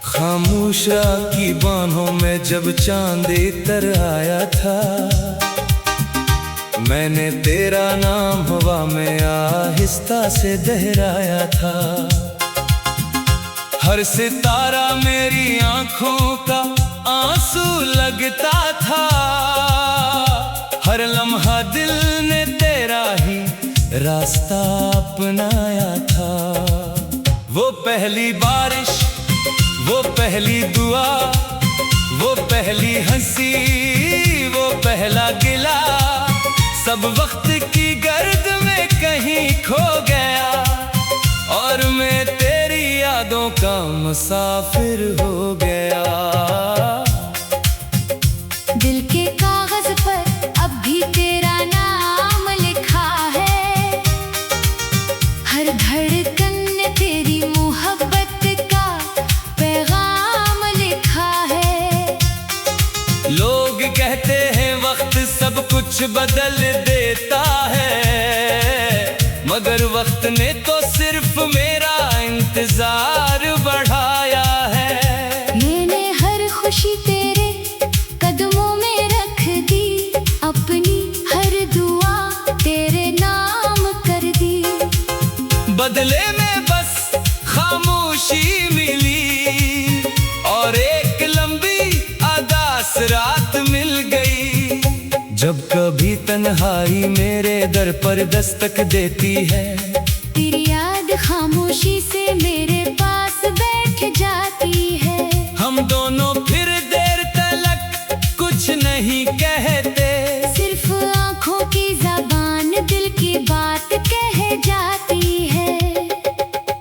खामोशा की बाहों में जब चांद इतर आया था, मैंने तेरा नाम हवा में आहिस्ता से दोहराया था। हर सितारा मेरी आंखों का आंसू लगता था, हर लम्हा दिल ने तेरा ही रास्ता अपनाया था। वो पहली बारिश, वो पहली दुआ, वो पहली हंसी, वो पहला गिला, सब वक्त की गर्द में कहीं खो गया, और मैं तेरी यादों का मुसाफिर हो गया। दिल के कागज पर अब भी तेरा नाम लिखा है, हर धड़कन ने तेरी मोहब्बत का पैगाम लिखा है। लोग कहते हैं वक्त सब कुछ बदल देता है, मगर वक्त ने तो सिर्फ मेरा इंतजार बढ़ाया है। मैंने हर खुशी तेरे कदमों में रख दी, अपनी हर दुआ तेरे नाम कर दी। बदले में बस खामोशी मिली, और एक लंबी अदास रात मिल गई। जब कभी तन्हाई मेरे दर पर दस्तक देती है, तेरी याद खामोशी से मेरे पास बैठ जाती है। हम दोनों फिर देर तलक कुछ नहीं कहते, सिर्फ आंखों की ज़बान दिल की बात कह जाती है।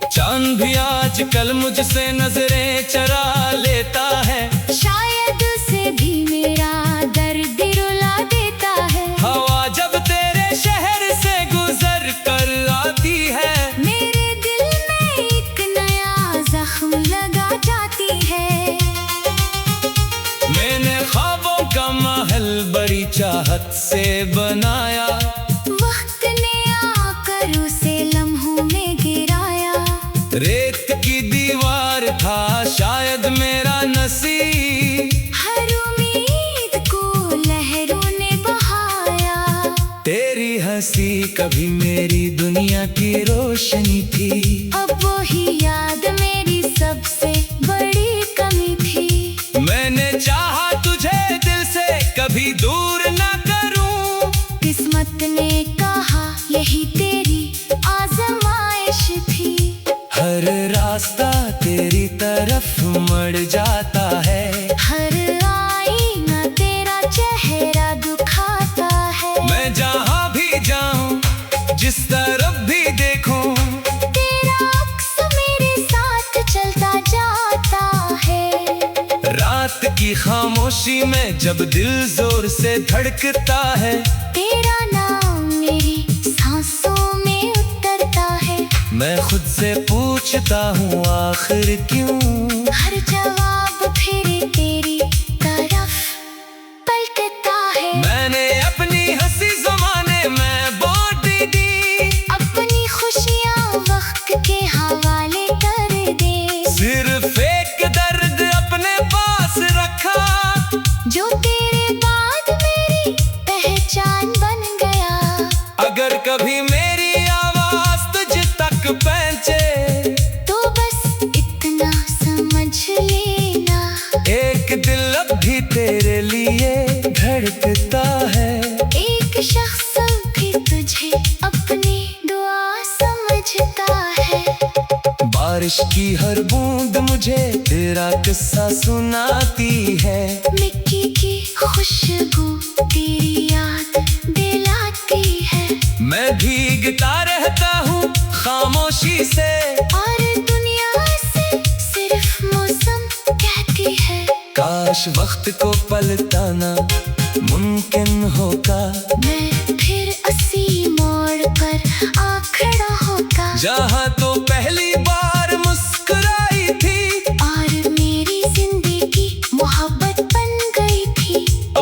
चांद भी आजकल मुझसे नजरें चरा लेता है, शायद उसे भी मेरा दर्द रुला देता है। हवा जब तेरे शहर से गुजर कर आती है, मेरे दिल में एक नया जख्म लगा जाती है। मैंने ख्वाबों का महल बड़ी चाहत से बनाया, वक्त ने आकर उसे लम्हों में गिराया। रेत की दीवार था शायद मेरा नसीब, हर उम्मीद को लहरों ने बहाया। तेरी हंसी कभी मेरी दुनिया की रोशनी थी, अब वही याद मेरी सबसे बड़ी कमी थी। मैंने चाहा तुझे दिल से कभी दूर न करूं, किस्मत ने कहा यही तेरी आजमाइश थी। हर रास्ता तेरी तरफ मड़ जाता है, हर आईना तेरा चेहरा दुखाता है। मैं जहां भी जाऊं, जिस तरफ भी देखूं, तेरा अक्स मेरे साथ चलता जाता है। रात की खामोशी में जब दिल जोर से धड़कता है, तेरा नाम मेरी सांसों में उतरता है। मैं खुद से पूछता हूँ आखिर क्यों, हर जवाब फिर तेरी तरफ पलटता है। मैंने अपनी हंसी ज़माने में बांट दी, अपनी खुशियाँ वक्त के हवाले कर दे। सिर्फ एक दर्द अपने पास रखा, जो तेरे बाद मेरी पहचान बन गया। अगर कभी मेरी आवाज तुझ तक पहुंचे, तो बस इतना समझ लेना, एक दिल अब भी तेरे लिए धड़कता है। एक शख्स भी तुझे अपनी दुआ समझता है। बारिश की हर बूंद मुझे तेरा किस्सा सुनाती है, मिट्टी की खुशबू तेरी याद दिलाती है। मैं भीगता रहता हूँ खामोशी से, और दुनिया से सिर्फ मौसम कहती है। काश वक्त को पलटाना मुमकिन होगा, मैं फिर उसी मोड़ पर आ खड़ा होगा, जहाँ तो पहली बार मुस्कुराई थी, और मेरी जिंदगी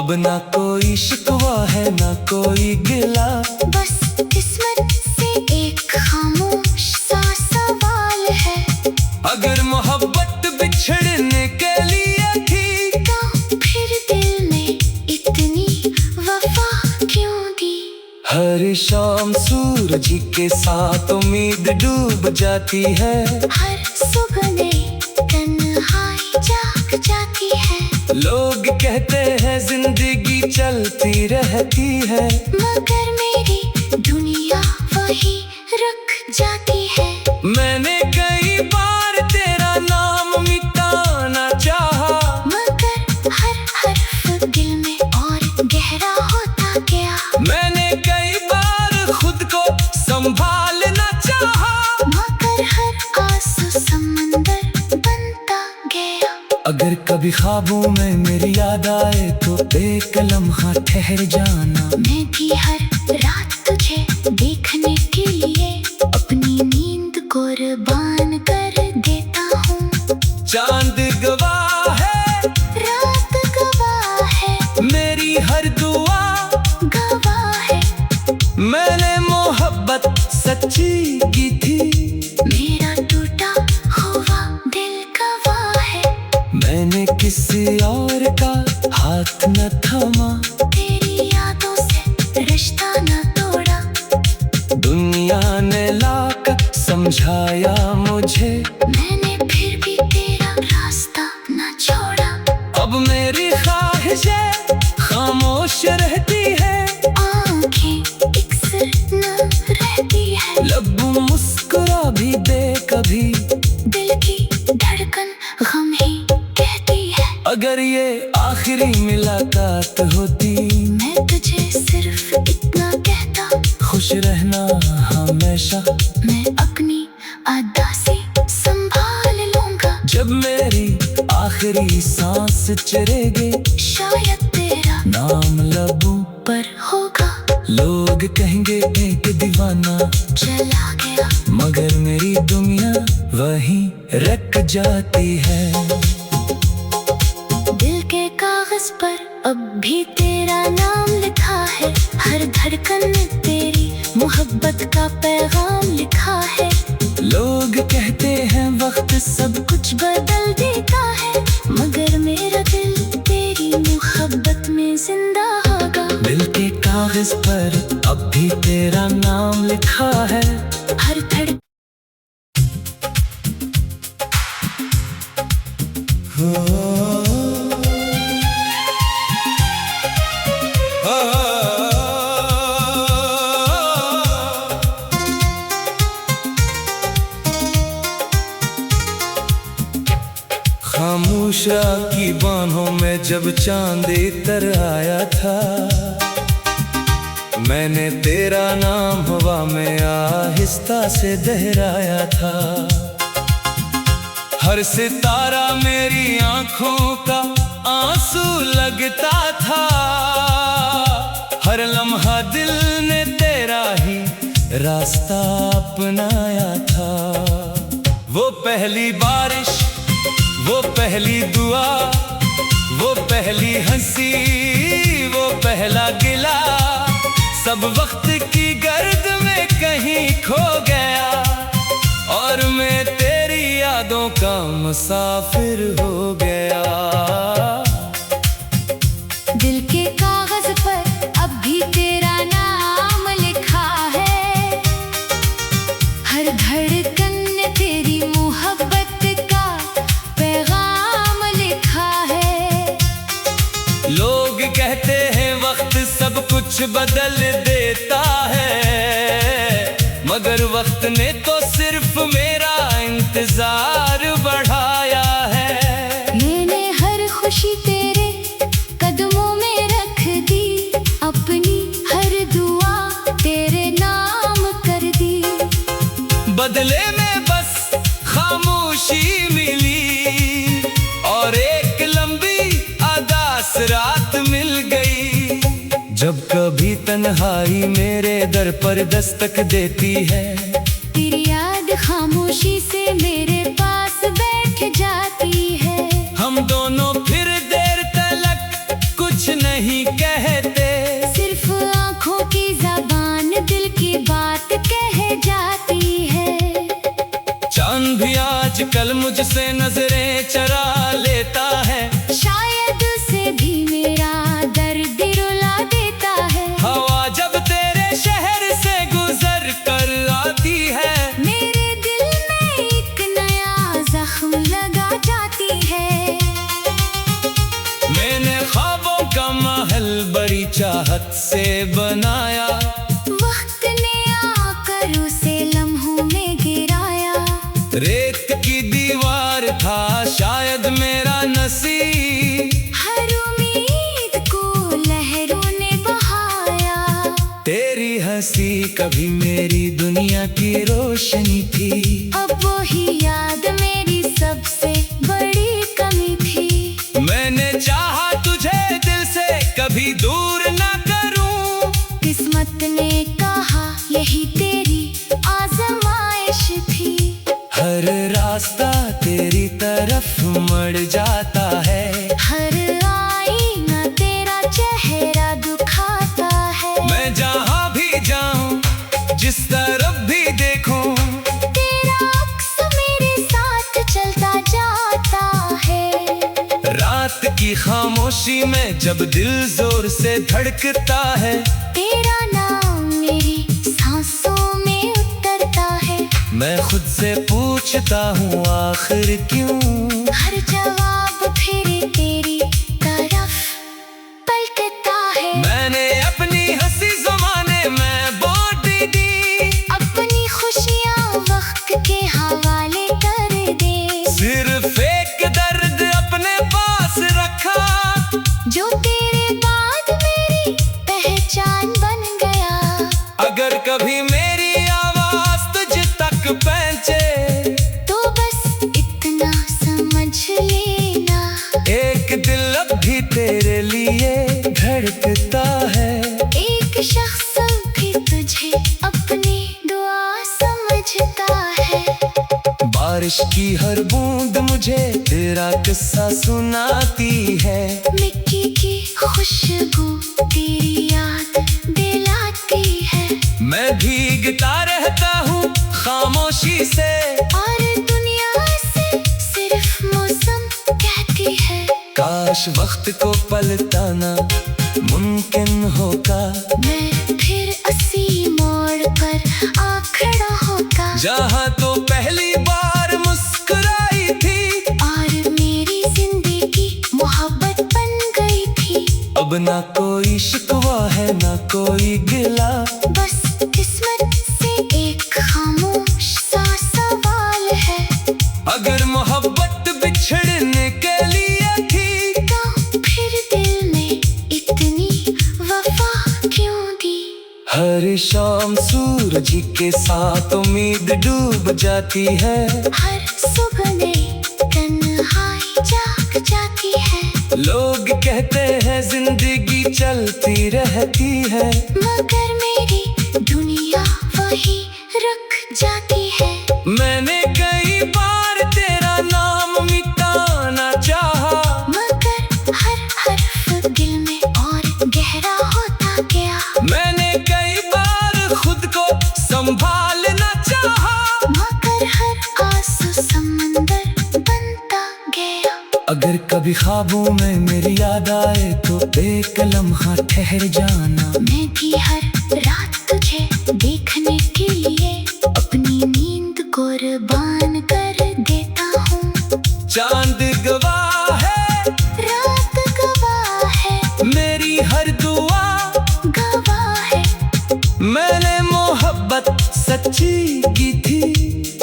अब ना कोई शिकवा है ना कोई गिला, बस किस्मत से एक खामोश सा सवाल है। अगर मोहब्बत बिछड़ने के लिए थी तो फिर दिल में इतनी वफा क्यों दी? हर शाम सूरज के साथ उम्मीद डूब जाती है, हर सुबह नई तन्हाई जाग जाती है। लोग कहते हैं जिंदगी चलती रहती है, मगर मेरी दुनिया वही रुक जाती है। मैंने कई बार तेरा नाम मिटाना चाहा, मगर हर हर्फ दिल में और गहरा होता गया। मैंने कई बार खुद को संभालना चाहा, मगर हर आंसू समंदर बनता गया। अगर कभी ख्वाबों में मेरी याद आए तो एक लम्हा ठहर जाना। मैं भी हर रात तुझे देखने के लिए अपनी नींद कुर्बान कर देता हूँ। चांद गवाह है, रात गवाह है, मेरी हर दुआ गवाह है। मैंने मोहब्बत सच्ची की थी, मेरा टूटा हुआ दिल गवाह है। मैंने किसी और का हाथ न थामा, तेरी यादों से रिश्ता न तोड़ा। दुनिया ने लाकर समझाया मुझे, मैंने फिर भी तेरा रास्ता न छोड़ा। अब मेरी ख्वाहिशें खामोश रहती है, आँखें इक्सर न रहती है। लब मुस्कुरा भी दे कभी, दिल की धड़कन गम ही कहती है। अगर ये आखिरी मुलाकात होती, मैं तुझे सिर्फ इतना कहता, खुश रहना हमेशा। मैं अपनी अदा से संभाल लूंगा। जब मेरी आखिरी सांस चलेगी, शायद तेरा नाम लबों पर होगा। लोग कहेंगे एक दीवाना चला गया, मगर मेरी दुनिया वहीं रख जाती है। दिल के कागज पर अब भी तेरा नाम लिखा है। हर धड़कन में तेरी मोहब्बत का पैगाम लिखा है। लोग कहते हैं वक्त सब कुछ बदल देता है, मगर मेरा दिल तेरी मोहब्बत में जिंदा होगा। दिल के कागज पर अब भी तेरा नाम लिखा है। हर धड़कन खामोशा की बाहों में जब चांद इतर आया था, मैंने तेरा नाम हवा में आहिस्ता से दोहराया था। हर सितारा मेरी आंखों का आंसू लगता था, हर लम्हा दिल ने तेरा ही रास्ता अपनाया था। वो पहली बारिश, वो पहली दुआ, वो पहली हंसी, वो पहला गिला, सब वक्त की गर्द में कहीं खो गया। और मैं तेरी यादों का मुसाफिर हो गया। दिल के कागज पर अब भी तेरा नाम लिखा है। हर धड़कन ने तेरी मोहब्बत का पैगाम लिखा है। लोग कहते हैं वक्त सब कुछ बदल देता है, मगर वक्त ने तो सिर्फ मेरा इंतजार बढ़ाया है। मैंने हर खुशी तेरे कदमों में रख दी, अपनी हर दुआ तेरे नाम कर दी। बदले में बस खामोशी मिली और एक लंबी अदास रात मिल गई। जब कभी तन्हाई मेरे दर पर दस्तक देती है, तेरी याद खामोशी से मेरे पास बैठ जाती है। हम दोनों फिर देर तलक कुछ नहीं पल मुझसे नजरें चरा लेता है। शायद उसे भी मेरा दर्द रुला देता है। हवा जब तेरे शहर से गुजर कर आती है, मेरे दिल में एक नया जख्म लगा जाती है। मैंने ख्वाबों का महल बड़ी चाहत से बनाया, वक्त ने आकर उसे लम्हों में गिराया। रेत की दीवार था शायद मेरा नसीब, हर उम्मीद को लहरों ने बहाया। तेरी हंसी कभी मेरी दुनिया की रोशनी थी, अब वही याद मेरी सबसे बड़ी कमी थी। मैंने चाहा तुझे दिल से कभी दूर ना करूं, किस्मत ने कहा यही तेरी आजमाइश थी। हर रास्ता तेरी तरफ मड़ जाता है, हर आईना तेरा चेहरा दुखाता है। मैं जहाँ भी जाऊं जिस तरफ भी देखूं, तेरा अक्स मेरे साथ चलता जाता है। रात की खामोशी में जब दिल जोर से धड़कता है, तेरा नाम मेरी सांसों में उतरता है। मैं खुद से पूछता हूँ आखिर क्यों, हर जवाब फिर तेरी तरफ पलटता है। मैंने अपनी हंसी ज़माने में बांट दी, अपनी खुशियाँ वक्त के हवाले कर दे। सिर्फ एक दर्द अपने पास रखा, जो तेरे बाद मेरी पहचान बन गया। अगर कभी मेरी आवाज तुझ तक पहुंचे, तो बस इतना समझ लेना, एक दिल अब भी तेरे लिए धड़कता है। एक शख्स भी तुझे अपनी दुआ समझता है। बारिश की हर बूंद मुझे तेरा किस्सा सुनाती है, मिट्टी की खुशबू तेरी याद दिलाती है। मैं भीगता रहता हूँ खामोशी से, और दुनिया से सिर्फ मौसम कहती है। काश वक्त को पलटाना मुमकिन होगा, मैं फिर उसी मोड़ पर आ खड़ा होगा, जहाँ तो पहली बार मुस्कुराई थी, और मेरी जिंदगी मोहब्बत बन गई थी। अब ना कोई शिकवा है ना कोई गिला, बस किस्मत से एक खामोश सा सवाल है। अगर मोहब्बत बिछड़ने के लिए थी, तो फिर दिल ने इतनी वफा क्यों दी। हर शाम सूरज के साथ उम्मीद डूब जाती है, हर सुबह नई तन्हाई जाग जाती है। लोग कहते हैं जिंदगी चलती रहती है, मगर मेरी दुनिया वही रुक जाती है। मैंने कई बार तेरा नाम मिटाना चाहा, मगर हर हर्फ दिल में और गहरा होता गया। मैंने कई बार खुद को संभालना चाहा, मगर हर आंसू समंदर बनता गया। अगर कभी ख्वाबों में मेरी याद आए तो एक लम्हा ठहर जाना, मैं भी हर रात तुझे देखने के लिए अपनी नींद कुर्बान कर देता हूँ। चांद गवाह है, रात गवाह है, मेरी हर दुआ गवाह है। मैंने मोहब्बत सच्ची की थी,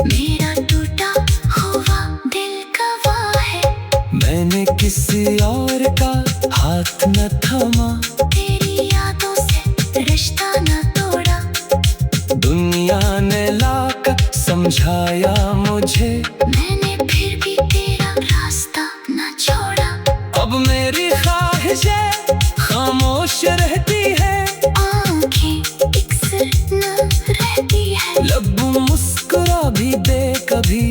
मेरा टूटा हुआ दिल गवाह है। मैंने किसी और का हाथ न थामा, तेरी यादों से रिश्ता न तोड़ा। दुनिया ने लाकर समझाया मुझे, मैंने फिर भी तेरा रास्ता न छोड़ा। अब मेरी ख्वाहिशें खामोश रहती है, आँखें इक्सर न रहती है। लब मुस्कुरा भी दे कभी,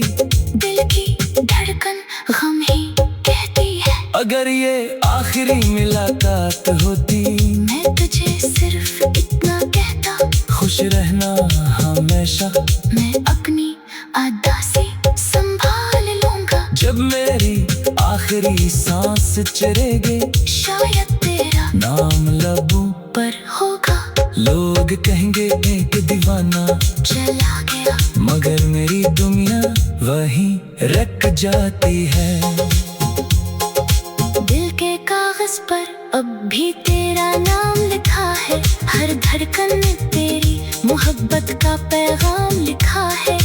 दिल की धड़कन गम ही कहती है। अगर ये आखिरी मुलाकात होती, मैं तुझे सिर्फ इतना कहता, खुश रहना हमेशा। मैं अपनी अदा से संभाल लूं। आखिरी सांस चरेगे, शायद तेरा नाम लबों पर होगा। लोग कहेंगे एक दीवाना चला गया मगर मेरी दुनिया वहीं रख जाती है। दिल के कागज पर अब भी तेरा नाम लिखा है, हर धड़कन में तेरी मोहब्बत का पैगाम लिखा है।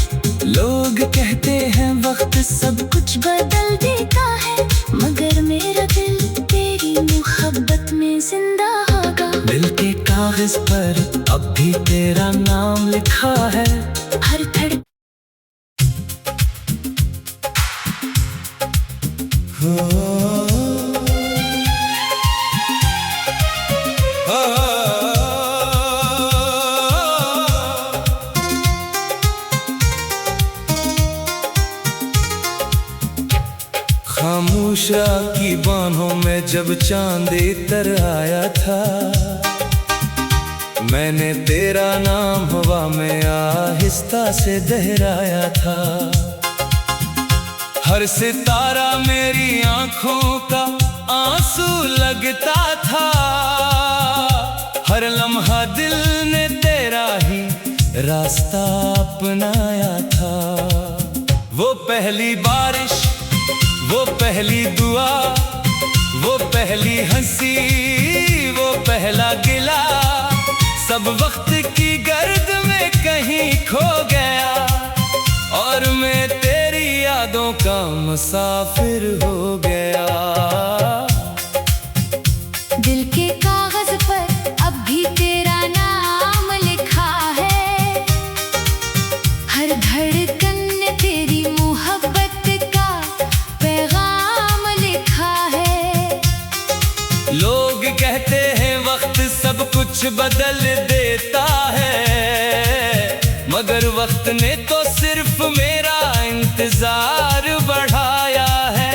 लोग कहते हैं वक्त सब कुछ बदल देता है मगर मेरा दिल तेरी मोहब्बत में जिंदा होगा। दिल के कागज पर अब भी तेरा नाम लिखा है, हर धड़कन खामोशा की बाहों में जब चांद इतर आया था, मैंने तेरा नाम हवा में आहिस्ता से दोहराया था। हर सितारा मेरी आंखों का आंसू लगता था, हर लम्हा दिल ने तेरा ही रास्ता अपनाया था। वो पहली बारिश, वो पहली दुआ, वो पहली हंसी, वो पहला गिला, सब वक्त की गर्द में कहीं खो गया और मैं तेरी यादों का मुसाफिर हो गया। दिल के कागज पर अब भी तेरा नाम लिखा है, हर धड़कन ने तेरी मोहब्बत का पैगाम लिखा है। लोग कहते हैं वक्त सब कुछ बदल देता है मगर वक्त ने तो सिर्फ मेरा इंतजार बढ़ाया है।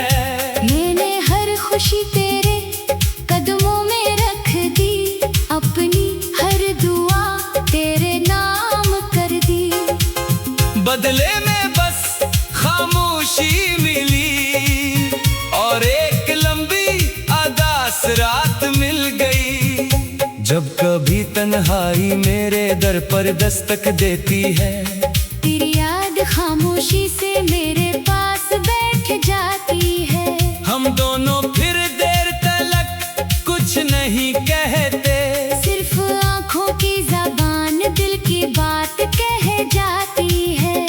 मैंने हर खुशी तेरे कदमों में रख दी, अपनी हर दुआ तेरे नाम कर दी। बदले में बस खामोशी मिली और एक लंबी अदास रात मिल गई। जब कभी तन्हाई मेरे दर पर दस्तक देती है, तेरी याद खामोशी से मेरे पास बैठ जाती है। हम दोनों फिर देर तलक कुछ नहीं कहते, सिर्फ आंखों की ज़बान दिल की बात कह जाती है।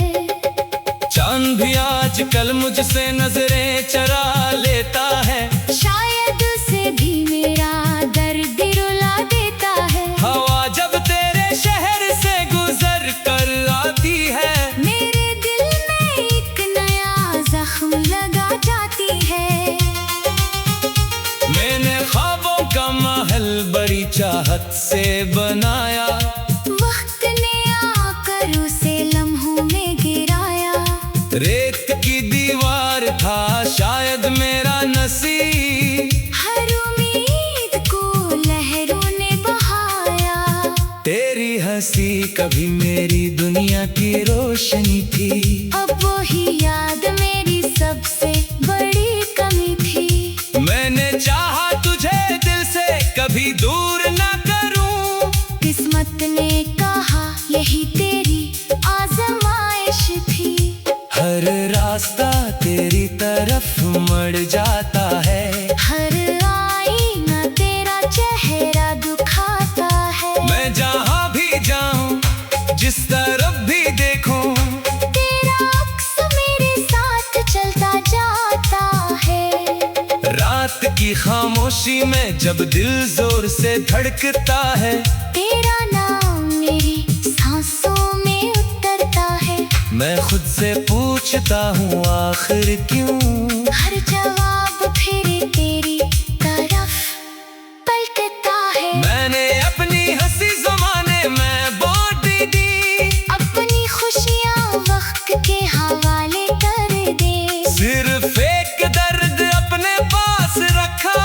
चांद भी आजकल मुझसे नजरें चरा लेता है, शायद उसे भी मेरा दर्द रुला देता है। हवा जब तेरे शहर से गुजर कर आती है, मेरे दिल में एक नया जख्म लगा जाती है। मैंने ख्वाबों का महल बड़ी चाहत से बनाया, वक्त ने आकर उसे लम्हों में गिराया। रेत की दीवार था शायद मेरा नसीब, हर उम्मीद को लहरों ने बहाया। तेरी हंसी कभी मेरी दुनिया की रोशनी थी, अब वही याद मेरी सबसे बड़ी कमी थी। मैंने चाहा तुझे दिल से कभी दूर ना करूं, किस्मत ने कहा यही तेरी आजमाइश थी। हर रास्ता तेरी तरफ मड़ जाता है, हर आईना तेरा चेहरा दुखाता है। मैं जहां भी जाऊं जिस तरफ भी देखूं, तेरा अक्स मेरे साथ चलता जाता है। रात की खामोशी में जब दिल जोर से धड़कता है, तेरा नाम मेरी सांसों में उतरता है। मैं खुद से पूछता हूँ आखिर क्यों, हर जवाब फिर तेरी तरफ पलटता है। मैंने अपनी हंसी ज़माने में बांट दी, अपनी खुशियाँ वक्त के हवाले कर दे। सिर्फ एक दर्द अपने पास रखा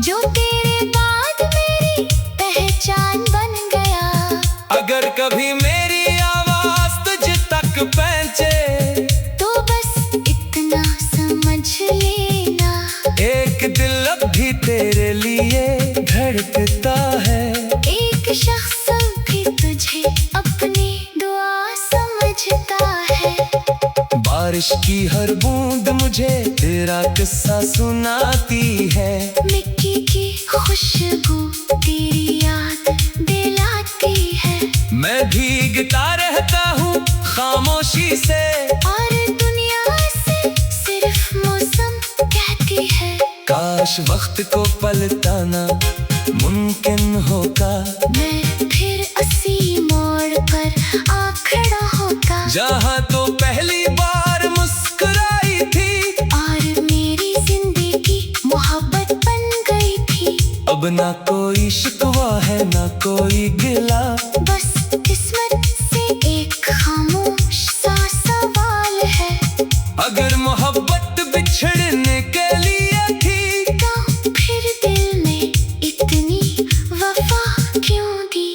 जो तेरे बाद मेरी पहचान बन गया। अगर कभी मेरी आवाज तुझ तक पहुंचे, तो बस इतना समझ लेना। लिए धड़कता है। एक शख्स भी तुझे अपनी दुआ समझता है। बारिश की हर बूंद मुझे तेरा किस्सा सुनाती है। मिट्टी की खुशबू तेरी याद दिलाती है। मैं भीगता रहता हूँ खामोशी से, और दुनिया से सिर्फ मौसम कहती है। काश वक्त को पलटाना मुमकिन होगा। मैं फिर उसी मोड़ पर आ खड़ा होगा, जहाँ तो पहली बार मुस्कुराई थी, और मेरी जिंदगी मोहब्बत बन गई थी। अब ना कोई शिकवा है ना कोई गिला, बस किस्मत से एक खामोश सा सवाल है। अगर मोहब्बत बिछड़ने के लिए थी, तो फिर दिल में इतनी वफा क्यों दी?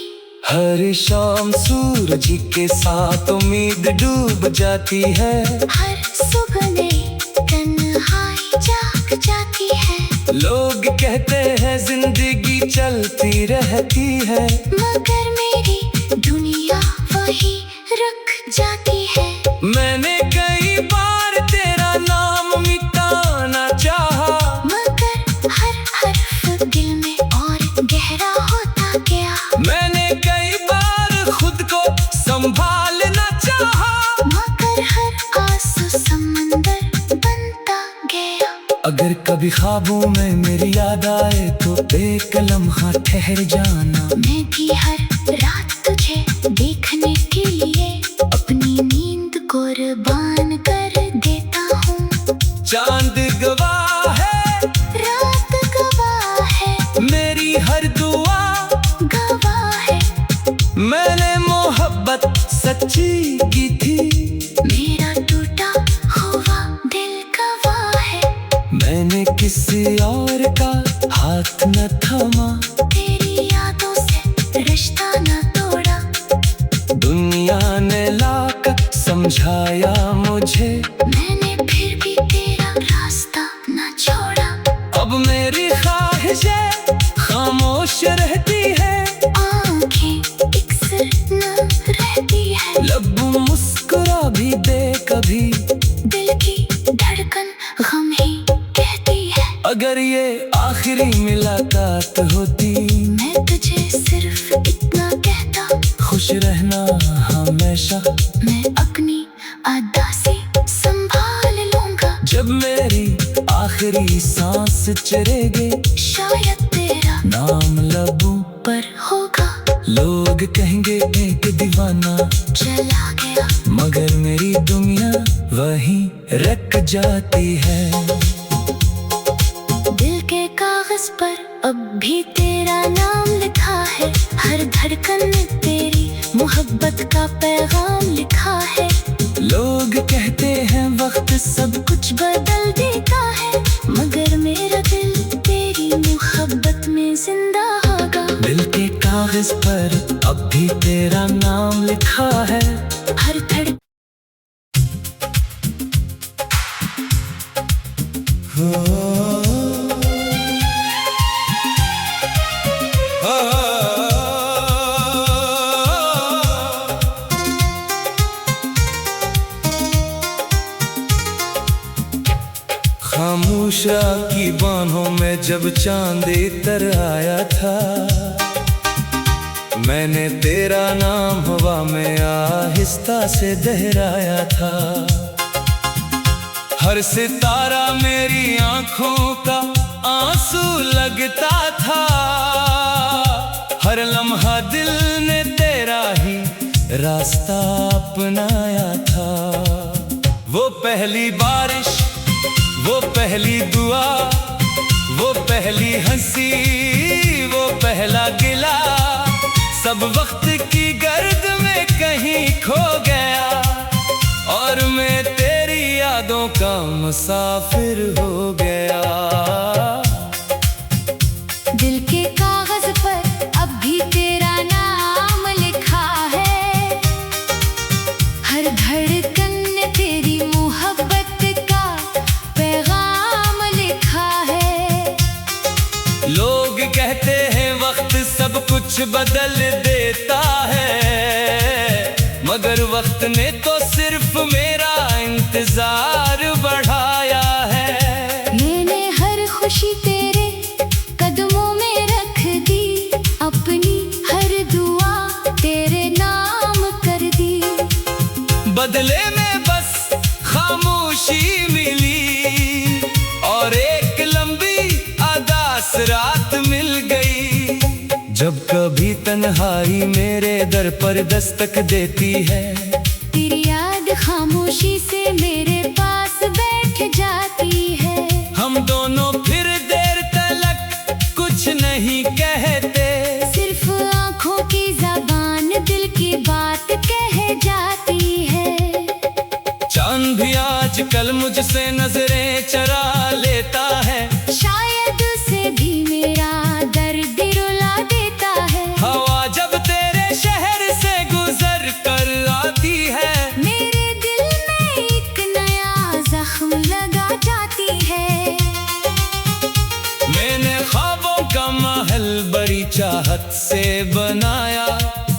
हर शाम सूरज के साथ उम्मीद डूब जाती है। हर सुबह नई तन्हाई जाग जाती है। लोग कहते हैं जिंदगी चलती रहती है, मगर मेरी दुनिया वही रुक जाती है। मैंने कई बार तेरा नाम मिटाना चाहा, मगर हर हर्फ दिल में और गहरा होता गया। मैंने कई बार खुद को संभालना चाहा, मगर हर आंसू समंदर बनता गया। अगर कभी ख्वाबों में मेरी याद आए तो एक लम्हा ठहर जाना। मैं भी हर रात तुझे देखने के लिए अपनी नींद कुर्बान कर देता हूँ। चांद गवाह है, रात गवाह है, मेरी हर दुआ गवाह है। मैंने मोहब्बत सच्ची की थी, मेरा टूटा हुआ दिल गवाह है। मैंने किसी और का हाथ न थामा, तेरी यादों से रिश्ता न तोड़ा। दुनिया ने लाकर समझाया मुझे, मैंने फिर भी तेरा रास्ता न छोड़ा। अब मेरी ख्वाहिशें खामोश रहती है, आँखें इकसर न रहती है। लब मुस्कुरा भी दे कभी, दिल की धड़कन गम ही कहती है। अगर ये आखिरी मुलाकात होती, मैं तुझे सिर्फ इतना कहता, खुश रहना हमेशा। मैं अपनी अदासी संभाल लूंगा। जब मेरी आखिरी सांस चलेगी, शायद तेरा नाम लबों पर होगा। लोग कहेंगे एक दीवाना चला गया, मगर मेरी दुनिया वहीं रख जाती है। दिल के कागज पर अब भी तेरा नाम लिखा है। हर धड़कन में तेरी मोहब्बत का पैगाम लिखा है। लोग कहते हैं वक्त सब कुछ बदल देता है, मगर मेरा दिल तेरी मोहब्बत में जिंदा होगा। दिल के कागज पर अब भी तेरा नाम लिखा है। हर धड़कन खामोशा की बाहों में जब चांद इतर आया था, मैंने तेरा नाम हवा में आहिस्ता से दोहराया था। हर सितारा मेरी आंखों का आंसू लगता था, हर लम्हा दिल ने तेरा ही रास्ता अपनाया था। वो पहली बारिश, वो पहली दुआ, वो पहली हंसी, वो पहला गिला, सब वक्त की गर्द में कहीं खो गया, और मैं तेरी यादों का मुसाफिर हो गया। दिल के कागज पर अब भी तेरा नाम लिखा है। हर धड़कन ने तेरी मोहब्बत का पैगाम लिखा है। लोग कुछ बदल देता है, मगर वक्त ने तो सिर्फ मेरा इंतजार बढ़ाया है। मैंने हर खुशी तेरे कदमों में रख दी, अपनी हर दुआ तेरे नाम कर दी। बदले में बस खामोशी मिली और एक लंबी अदास रात मिल गई। जब कभी तन्हाई मेरे दर पर दस्तक देती है, तेरी याद खामोशी से मेरे पास बैठ जाती है। हम दोनों फिर देर तलक कुछ नहीं कहते, सिर्फ आंखों की ज़बान दिल की बात कह जाती है। चांद भी आजकल मुझसे नजरें चरा लेता है, शायद उसे भी मेरा दर्द रुला देता है। हवा जब तेरे शहर से गुजर कर आती है, मेरे दिल में एक नया जख्म लगा जाती है। मैंने ख्वाबों का महल बड़ी चाहत से बनाया,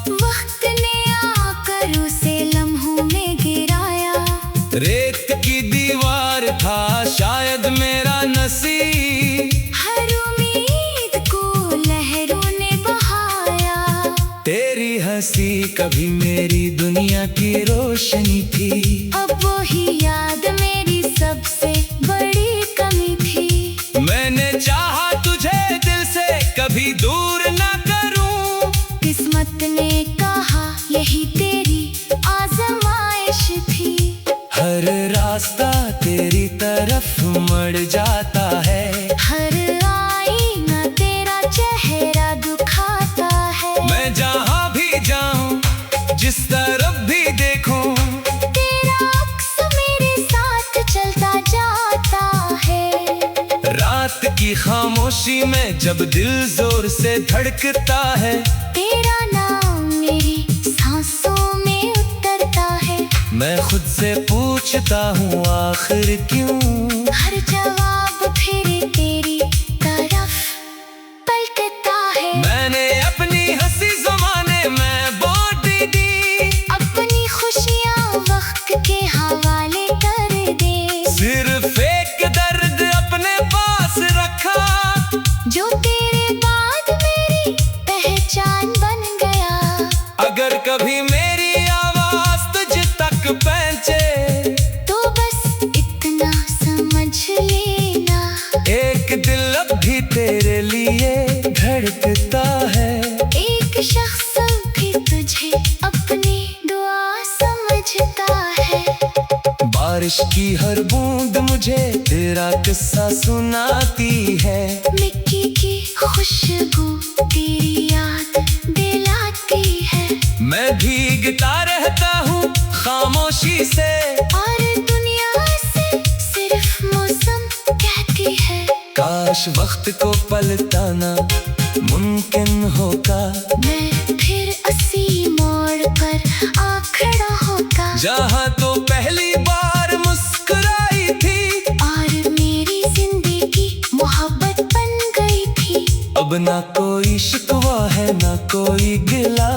वक्त ने आकर उसे लम्हों में गिराया। रेत की दीवार था शायद मेरा नसीब, हर उम्मीद को लहरों ने बहाया। तेरी हंसी कभी मेरी दुनिया की रोशनी थी, अब वही याद मेरी सबसे बड़ी कमी थी। मैंने चाहा तुझे दिल से कभी दूर न करूं, किस्मत ने कहा यही तेरी आजमाइश थी। हर रास्ता तेरी तरफ मड़ जाता है, हर आईना तेरा चेहरा दुखाता है। मैं जहां भी जाऊं जिस तरफ भी देखूं, तेरा अक्स मेरे साथ चलता जाता है। रात की खामोशी में जब दिल जोर से धड़कता है, तेरा नाम मेरी सांसों में उतरता है। मैं खुद से पूछता हूँ आखिर क्यों, हर जवाब फिर तेरी तरफ पलटता है। मैंने अपनी हंसी ज़माने में बांट दी, अपनी खुशियाँ वक्त के हवाले कर दे। सिर्फ एक दर्द अपने पास रखा, जो तेरे बाद मेरी पहचान बन गया। अगर कभी मेरी आवाज तुझ तक पहुंचे, तो बस इतना समझ लेना, एक दिल अब भी तेरे लिए धड़कता है। एक शख्स भी तुझे अपनी दुआ समझता है। बारिश की हर बूंद मुझे तेरा किस्सा सुनाती है, मिट्टी की खुशबू तेरी याद दिलाती है। मैं भीगता रहता हूँ खामोशी से, और दुनिया से सिर्फ मौसम कहती है। काश वक्त को पलटाना मुमकिन होगा, मैं फिर उसी मोड़ पर आ खड़ा होगा, जहाँ तो पहली बार मुस्कुराई थी और मेरी जिंदगी मोहब्बत बन गई थी। अब ना कोई शिकवा है ना कोई गिला,